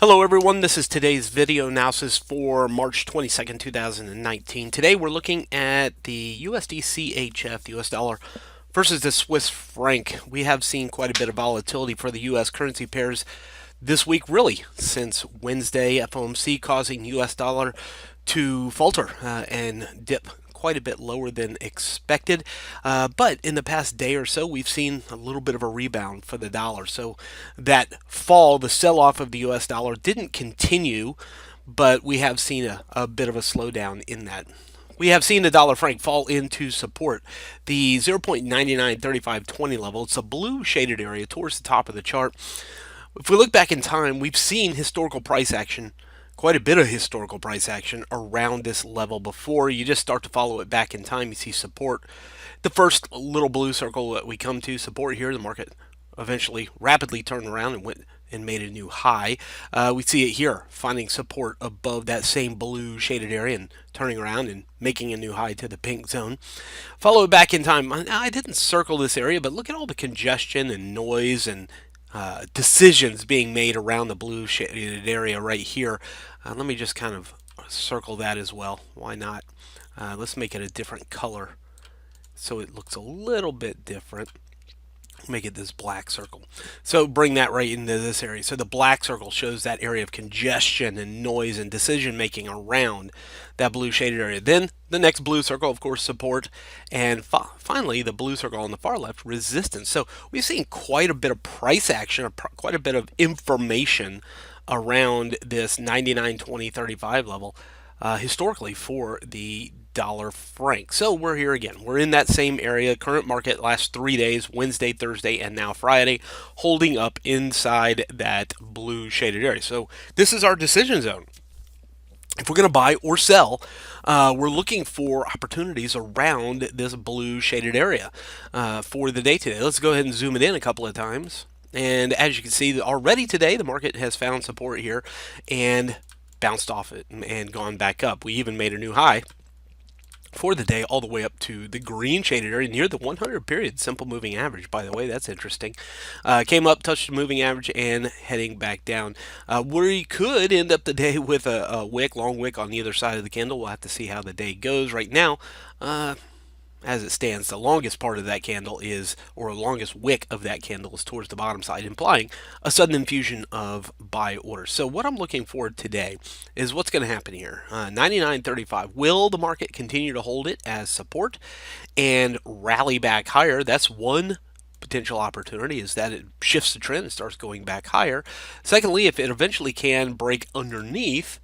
Hello everyone, this is today's video analysis for March 22nd, 2019. Today we're looking at the USDCHF, the US dollar, versus the Swiss franc. We have seen quite a bit of volatility for the US currency pairs this week, really, since Wednesday, FOMC causing US dollar to falter and dip quite a bit lower than expected. But in the past day or so, we've seen a little bit of a rebound for the dollar. So that fall, the sell off of the US dollar didn't continue, but we have seen a bit of a slowdown in that. We have seen the dollar franc fall into support. The 0.993520 level, it's a blue shaded area towards the top of the chart. If we look back in time, we've seen historical price action, quite a bit of historical price action around this level before. You just start to follow it back in time, you see support. The first little blue circle that we come to, support here, the market eventually rapidly turned around and went and made a new high. We see it here, finding support above that same blue shaded area and turning around and making a new high to the pink zone. Follow it back in time. I didn't circle this area, but look at all the congestion and noise and decisions being made around the blue shaded area right here. Let me just kind of circle that as well. Why not? Let's make it a different color so it looks a little bit different. Make it this black circle. So bring that right into this area. So the black circle shows that area of congestion and noise and decision making around that blue shaded area. Then the next blue circle, of course, support. And finally, the blue circle on the far left, resistance. So we've seen quite a bit of price action, quite a bit of information around this 99.2035 level historically for the dollar franc. So we're here again. We're in that same area. Current market last 3 days, Wednesday, Thursday, and now Friday, holding up inside that blue shaded area. So this is our decision zone. If we're going to buy or sell, we're looking for opportunities around this blue shaded area for the day today. Let's go ahead and zoom it in a couple of times. And as you can see, already today, the market has found support here and bounced off it and gone back up. We even made a new high for the day all the way up to the green shaded area near the 100 period simple moving average. By the way, that's interesting. Came up, touched the moving average, and heading back down. We could end up the day with a wick, long wick on either side of the candle. We'll have to see how the day goes. Right now, as it stands, the longest part of that candle is, or the longest wick of that candle is towards the bottom side, implying a sudden infusion of buy orders. So what I'm looking for today is what's going to happen here. 99.35. Will the market continue to hold it as support and rally back higher? That's one potential opportunity, is that it shifts the trend and starts going back higher. Secondly, if it eventually can break underneath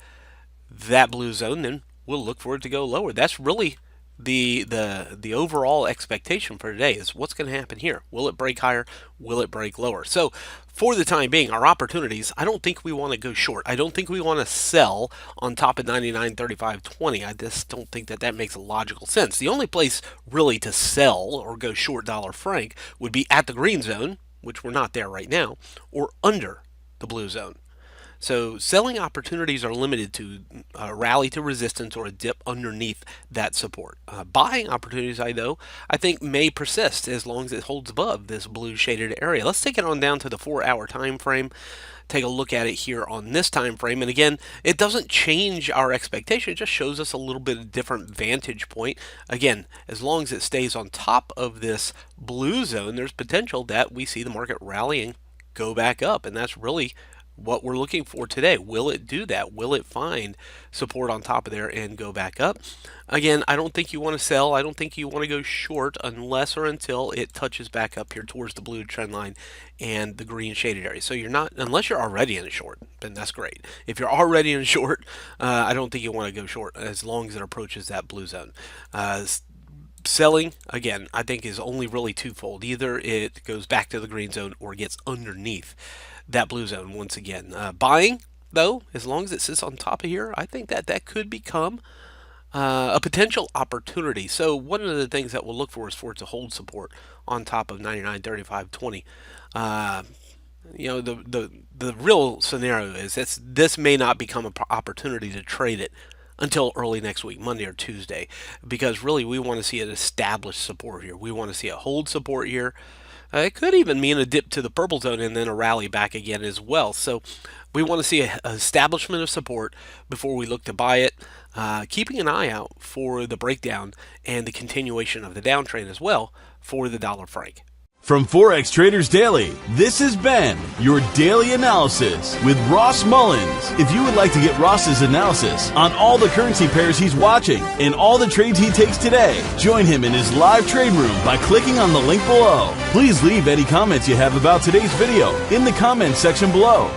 that blue zone, then we'll look for it to go lower. That's really the overall expectation for today, is what's going to happen here. Will it break higher? Will it break lower? So for the time being, our opportunities, I don't think we want to go short. I don't think we want to sell on top of 99.3520. I just don't think that makes a logical sense. The only place really to sell or go short dollar franc would be at the green zone, which we're not there right now, or under the blue zone. So selling opportunities are limited to a rally to resistance or a dip underneath that support. Buying opportunities, I think may persist as long as it holds above this blue shaded area. Let's take it on down to the 4-hour time frame. Take a look at it here on this time frame. And again, it doesn't change our expectation. It just shows us a little bit of different vantage point. Again, as long as it stays on top of this blue zone, there's potential that we see the market rallying, go back up. And that's really what we're looking for today. Will it do that? Will it find support on top of there and go back up? Again, I don't think you want to sell. I don't think you want to go short unless or until it touches back up here towards the blue trend line and the green shaded area. So you're not, unless you're already in a short, then that's great. If you're already in a short, I don't think you want to go short as long as it approaches that blue zone. Selling, again, I think is only really twofold. Either it goes back to the green zone or gets underneath that blue zone once again. Buying, though, as long as it sits on top of here, I think that could become a potential opportunity. So one of the things that we'll look for is for it to hold support on top of 99.3520. The real scenario is this may not become an opportunity to trade it until early next week, Monday or Tuesday, because really we want to see it establish support here. We want to see it hold support here. It could even mean a dip to the purple zone and then a rally back again as well. So We want to see an establishment of support before we look to buy it, keeping an eye out for the breakdown and the continuation of the downtrend as well for the dollar franc. From Forex Traders Daily, this has been your daily analysis with Ross Mullins. If you would like to get Ross's analysis on all the currency pairs he's watching and all the trades he takes today, join him in his live trade room by clicking on the link below. Please leave any comments you have about today's video in the comments section below.